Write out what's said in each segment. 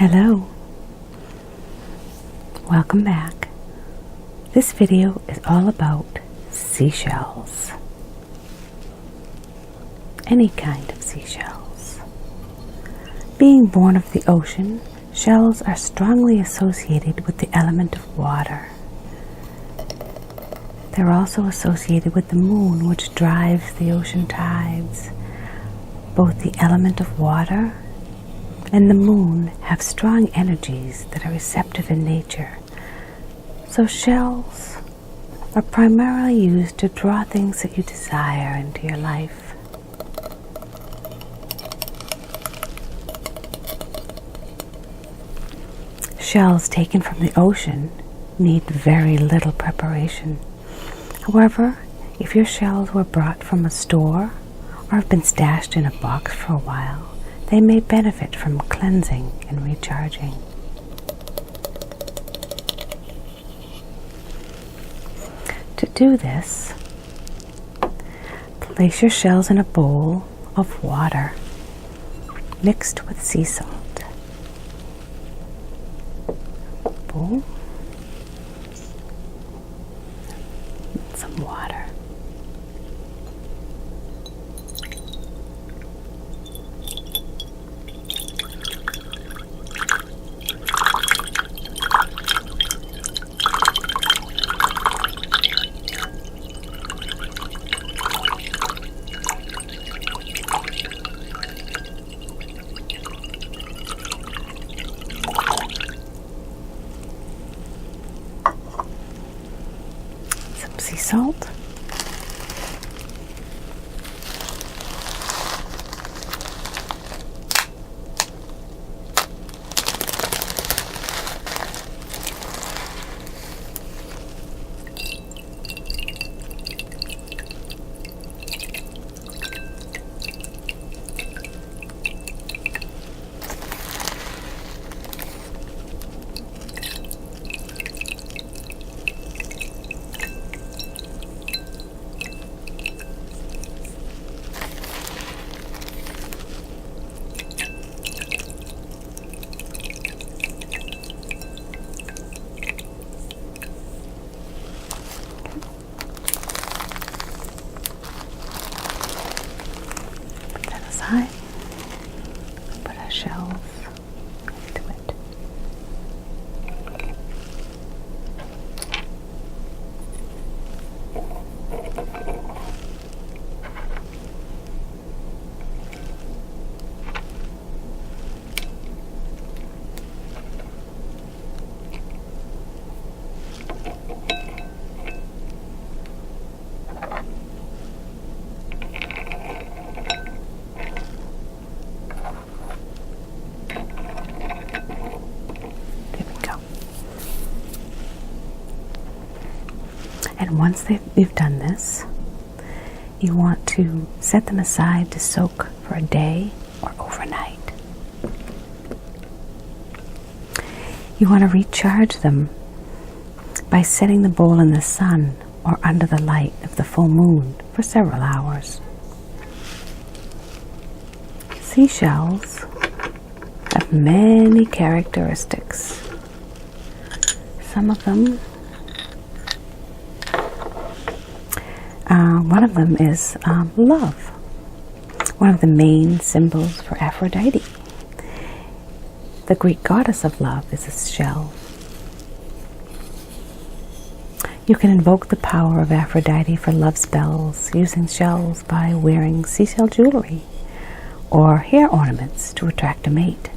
Hello, welcome back. This video is all about seashells. Any kind of seashells. Being born of the ocean, shells are strongly associated with the element of water. They're also associated with the moon, which drives the ocean tides. Both the element of water and the moon have strong energies that are receptive in nature. So shells are primarily used to draw things that you desire into your life. Shells taken from the ocean need very little preparation. However, if your shells were brought from a store or have been stashed in a box for a while, they may benefit from cleansing and recharging. To do this, place your shells in a bowl of water mixed with sea salt. Bowl, and some water. Sea salt. Put our shells into it. And once you've done this, you want to set them aside to soak for a day or overnight. You want to recharge them by setting the bowl in the sun or under the light of the full moon for several hours. Seashells have many characteristics. Some of them one of them is love. One of the main symbols for Aphrodite. The Greek goddess of love is a shell. You can invoke the power of Aphrodite for love spells using shells by wearing seashell jewelry or hair ornaments to attract a mate.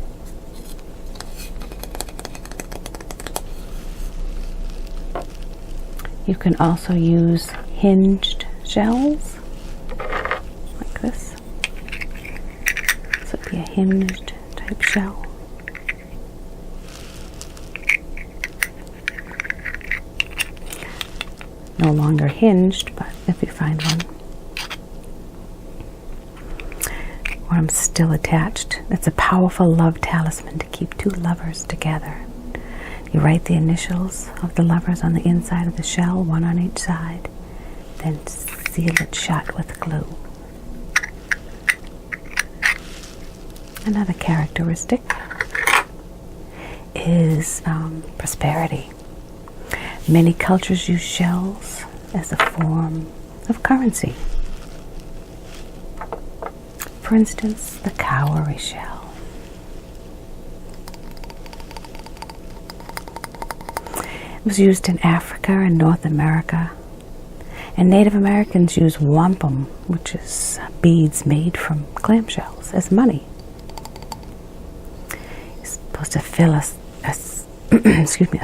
You can also use hinged shells, like this. This would be a hinged type shell. No longer hinged, but if you find one. Or I'm still attached. It's a powerful love talisman to keep two lovers together. You write the initials of the lovers on the inside of the shell, one on each side, then seal it shut with glue. Another characteristic is prosperity. Many cultures use shells as a form of currency. For instance, the cowrie shell. It was used in Africa and North America. And Native Americans use wampum, which is beads made from clamshells, as money. You're supposed to fill a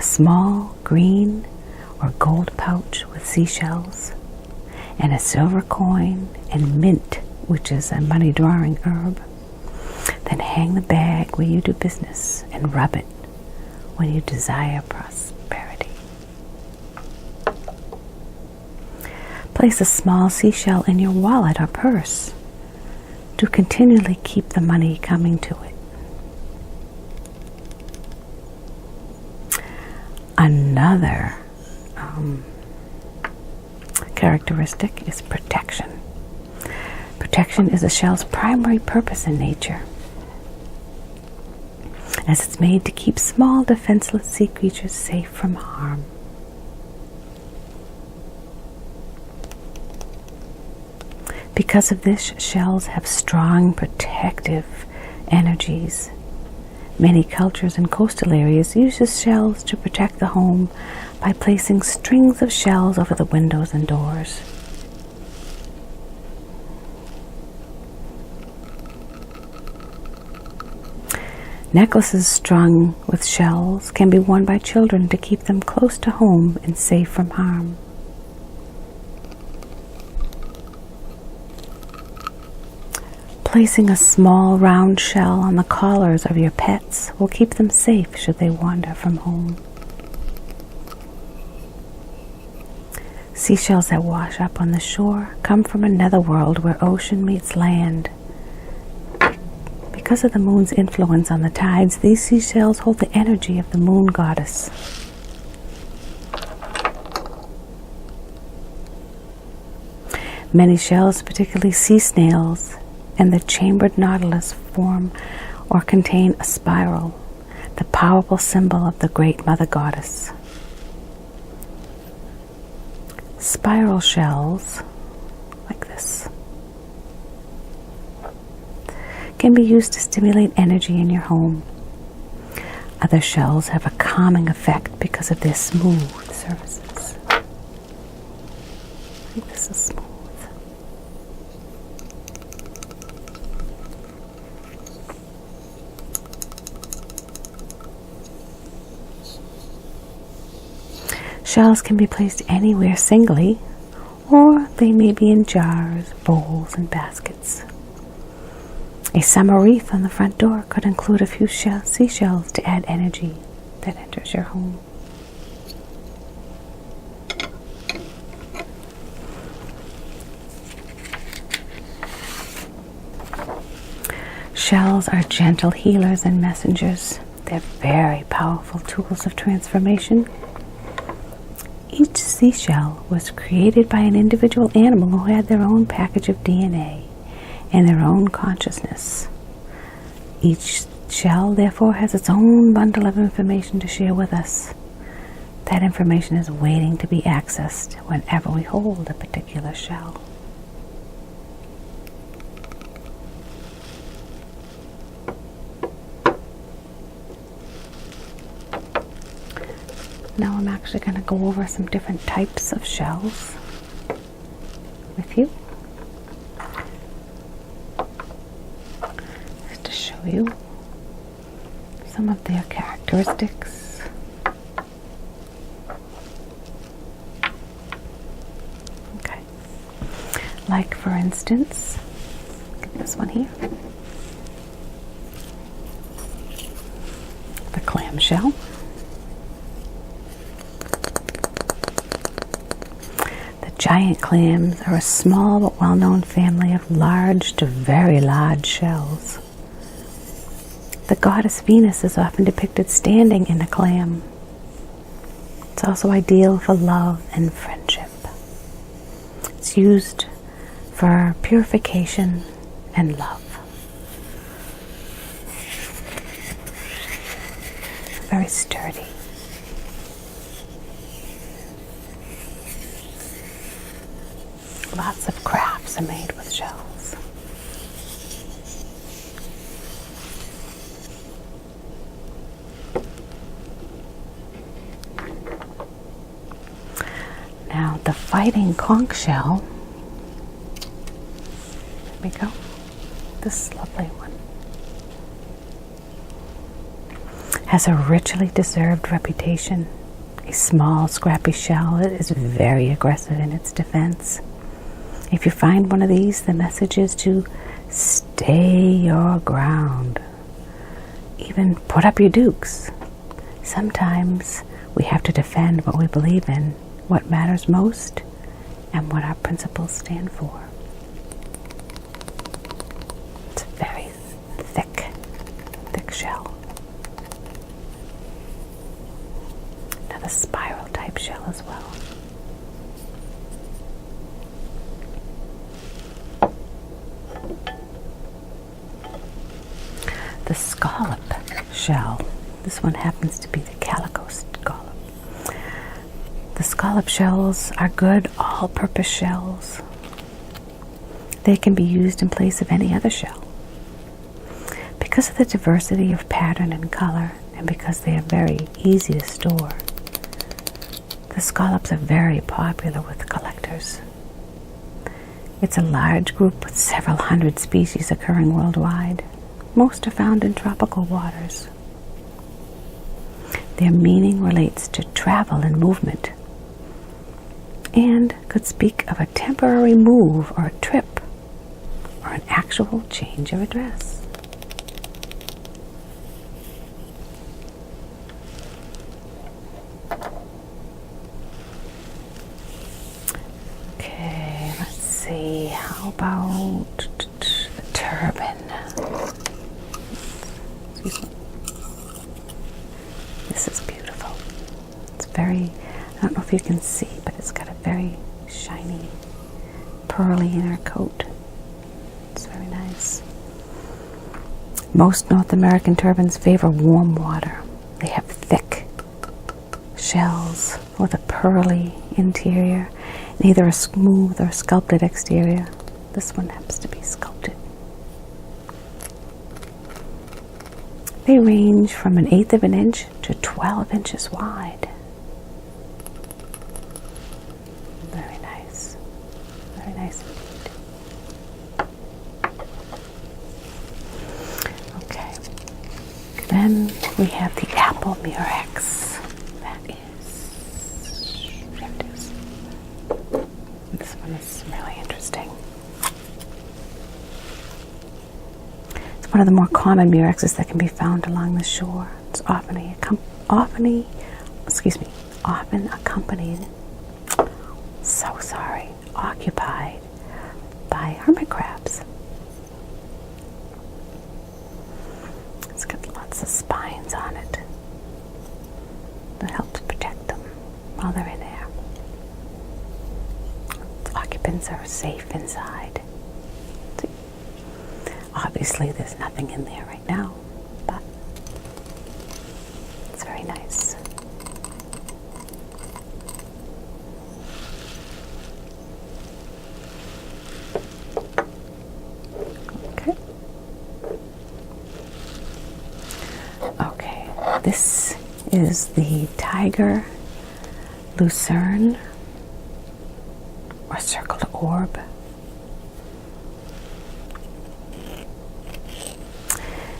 small green or gold pouch with seashells and a silver coin and mint, which is a money-drawing herb. Then hang the bag where you do business and rub it when you desire prosperity. Place a small seashell in your wallet or purse to continually keep the money coming to it. Another characteristic is protection. Protection is a shell's primary purpose in nature, as it's made to keep small defenseless sea creatures safe from harm. Because of this, shells have strong protective energies. Many cultures in coastal areas use shells to protect the home by placing strings of shells over the windows and doors. Necklaces strung with shells can be worn by children to keep them close to home and safe from harm. Placing a small round shell on the collars of your pets will keep them safe should they wander from home. Seashells that wash up on the shore come from another world where ocean meets land. Because of the moon's influence on the tides, these seashells hold the energy of the moon goddess. Many shells, particularly sea snails and the chambered nautilus, form or contain a spiral, the powerful symbol of the great mother goddess. Spiral shells, like this, can be used to stimulate energy in your home. Other shells have a calming effect because of their smooth surfaces. I think this is smooth. Shells can be placed anywhere singly, or they may be in jars, bowls, and baskets. A summer wreath on the front door could include a few seashells to add energy that enters your home. Shells are gentle healers and messengers. They're very powerful tools of transformation. Each seashell was created by an individual animal who had their own package of DNA and their own consciousness. Each shell, therefore, has its own bundle of information to share with us. That information is waiting to be accessed whenever we hold a particular shell. Now I'm actually going to go over some different types of shells with you, just to show you some of their characteristics. Okay, like for instance, get this one here, the clamshell. Giant clams are a small but well-known family of large to very large shells. The goddess Venus is often depicted standing in a clam. It's also ideal for love and friendship. It's used for purification and love. very sturdy. Lots of crafts are made with shells. Now the fighting conch shell, there we go, this lovely one, has a richly deserved reputation. A small, scrappy shell is very aggressive in its defense. If you find one of these, the message is to stay your ground. Even put up your dukes. Sometimes we have to defend what we believe in, what matters most, and what our principles stand for. It's a very thick shell. Another spiral type shell as well. The scallop shell. This one happens to be the Catechol Scallop. The scallop shells are good all-purpose shells. They can be used in place of any other shell. Because of the diversity of pattern and color, and because they are very easy to store, the scallops are very popular with collectors. It's a large group with several hundred species occurring worldwide. Most are found in tropical waters. Their meaning relates to travel and movement, and could speak of a temporary move or a trip, or an actual change of address. Okay, let's see, how about the turban? This is beautiful. It's very, I don't know if you can see, but it's got a very shiny, pearly inner coat. It's very nice. Most North American turbans favor warm water. They have thick shells with a pearly interior, and either a smooth or sculpted exterior. This one happens to be sculpted. They range from 1/8 of an inch to 12 inches wide. Very nice. Very nice indeed. Okay. Then we have the apple murex. That is, there it is. This one is really interesting. One of the more common murexes that can be found along the shore. It's often accompanied, occupied by hermit crabs. It's got lots of spines on it that help to protect them while they're in there. The occupants are safe inside. Obviously, there's nothing in there right now, but it's very nice. Okay, this is the tiger lucerne, or circled orb.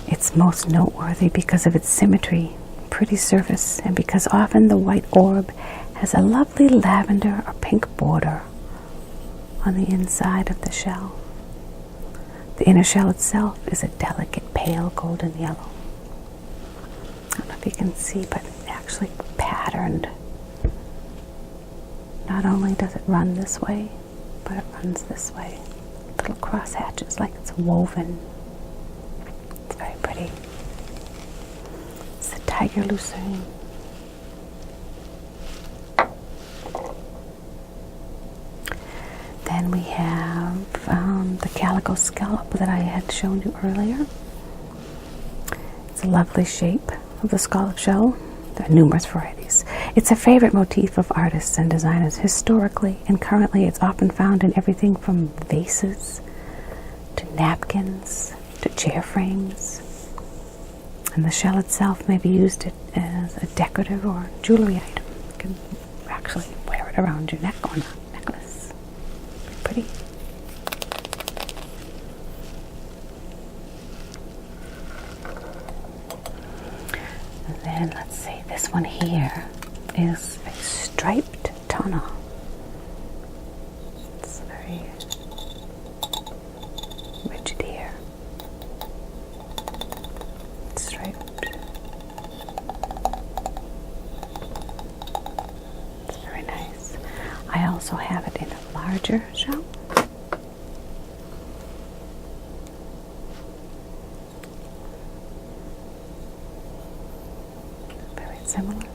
It's most noteworthy because of its symmetry, pretty surface, and because often the white orb has a lovely lavender or pink border on the inside of the shell. The inner shell itself is a delicate pale golden yellow. I don't know if you can see, but it's actually patterned. Not only does it run this way, but it runs this way. Little cross hatches like it's woven. It's very pretty. It's the tiger lucerne. Then we have the Catechol Scallop that I had shown you earlier. It's a lovely shape of the scallop shell. There are numerous varieties. It's a favorite motif of artists and designers historically, and currently it's often found in everything from vases to napkins to chair frames. And the shell itself may be used as a decorative or jewelry item. You can actually wear it around your neck on a necklace. Pretty. And then let's see, this one here is a striped tuna. It's very rigid here. It's striped. It's very nice. I also have it in a larger shell. Very similar.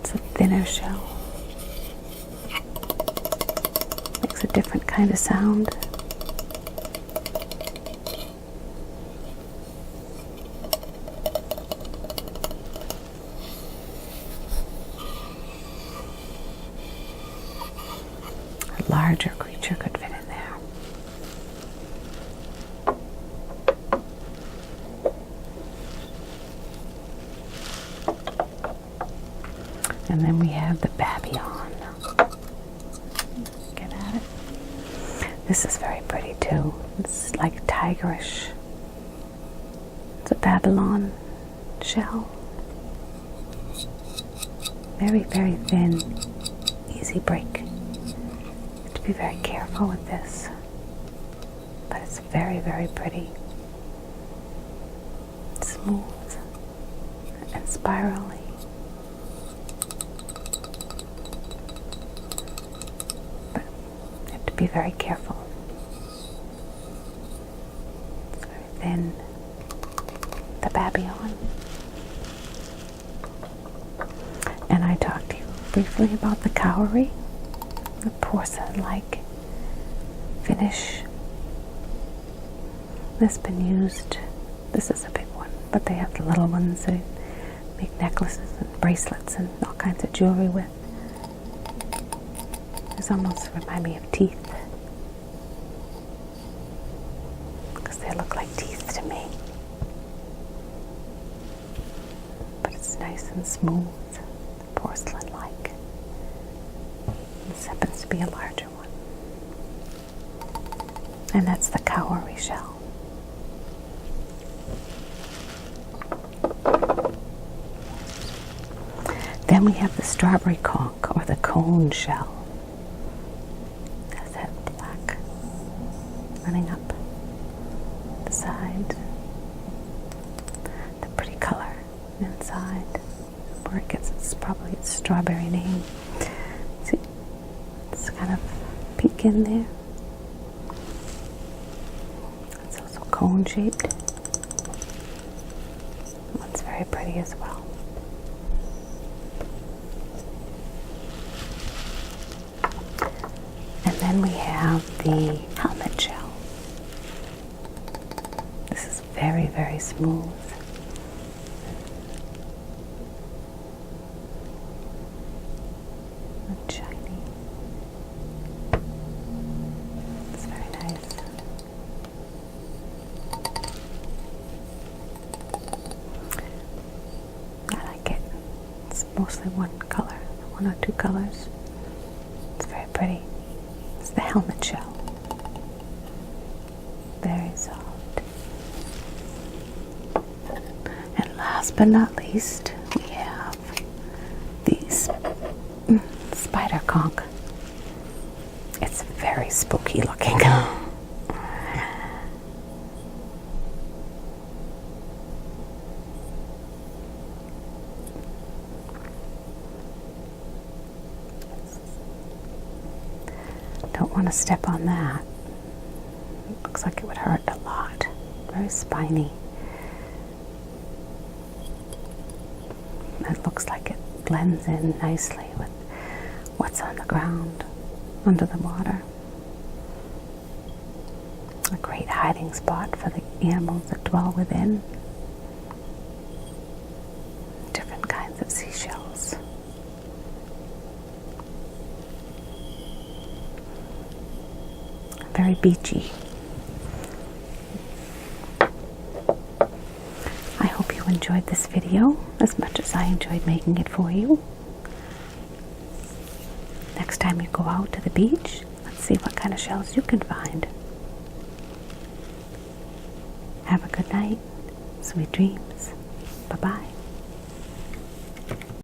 It's a thinner shell. Makes a different kind of sound. A larger creature could fit in there. And then we have the babillon. Get at it. This is very pretty too. It's like tigerish. It's a babillon shell. Very, very thin. Easy break. You have to be very careful with this. But it's very, very pretty. Smooth and spirally. Be very careful. It's very thin. The babillon. And I talked to you briefly about the cowrie, the porcelain-like finish. This has been used. This is a big one, but they have the little ones they make necklaces and bracelets and all kinds of jewelry with. These almost remind me of teeth. Because they look like teeth to me. But it's nice and smooth, porcelain-like. This happens to be a larger one. And that's the cowrie shell. Then we have the strawberry conch, or the conchshell. Running up the side, the pretty color inside, where it gets probably its strawberry name. See, it's kind of peek in there. It's also cone shaped. It's very pretty as well. And then we have the helmet shell. Very, very smooth. And shiny. It's very nice. I like it. It's mostly one color, one or two colors. It's very pretty. It's the helmet shell. Very soft. Last but not least, we have these spider conch. It's very spooky looking. Don't want to step on that. It looks like it would hurt a lot. Very spiny. It looks like it blends in nicely with what's on the ground under the water. a great hiding spot for the animals that dwell within. Different kinds of seashells. Very beachy. I hope you enjoyed this video as much as I enjoyed making it for you. Next time you go out to the beach, let's see what kind of shells you can find. Have a good night. Sweet dreams. Bye-bye.